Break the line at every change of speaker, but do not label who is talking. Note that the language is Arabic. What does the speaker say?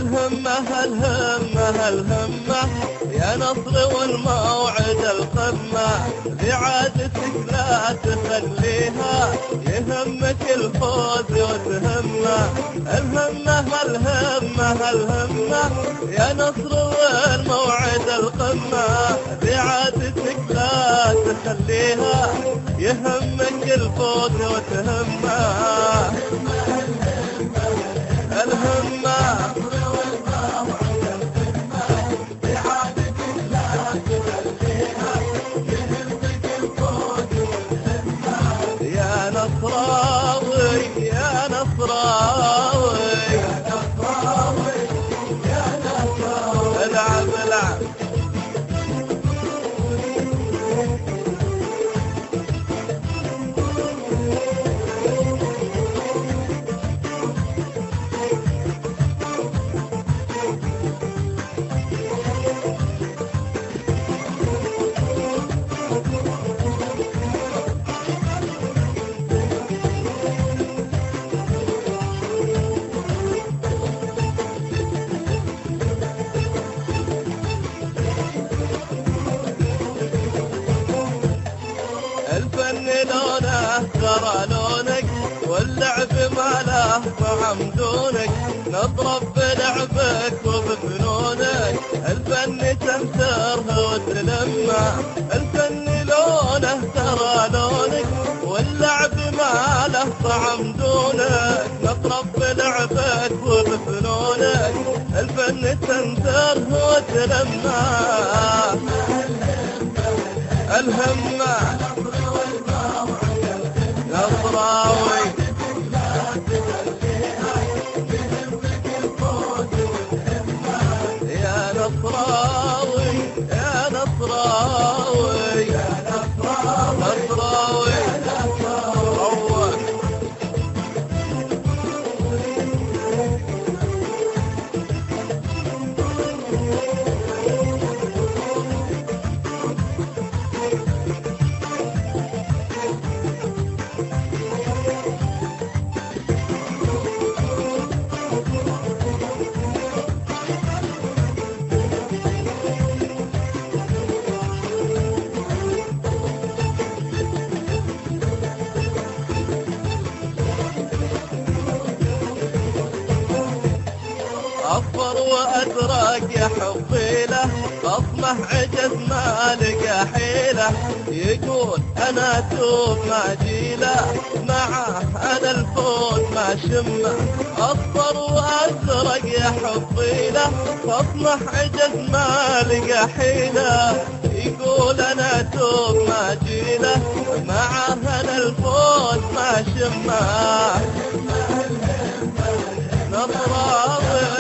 الهمة الهمة الهمة يا نصر والموعد القمة، بعادتك لا تخليها يهمك الفوز وتهمه. الهمة الهمة الهمة يا نصر والموعد القمة، بعادتك لا تخليها يهمك الفوز وتهمه. الهمة يا نصراوي يا نصراوي يا نصراوي يا نصراوي، العب العب. الفن لونه ترى لونك، واللعب ما له طعم دونك، نضرب بلعبك وبفنونك، الفن تنثره وتلمه. الفن لونه ترى لونك، واللعب ما له طعم دونك، نضرب بلعبك وبفنونك، الفن تنثره وتلمه. الهمة نصراوي يا نصراوي يا نصراوي يا نصراوي روح. أصفر وأزرق يا حبي له، خصمه عجز ما لقى حيلة، يقول أنا توب ما جيله، معه أنا الفوز ما شمه. أصفر وأزرق يا حبي له، خصمه عجز ما لقى حيلة، يقول أنا توب ما جيله، معه أنا الفوز ما شمه. نصراوي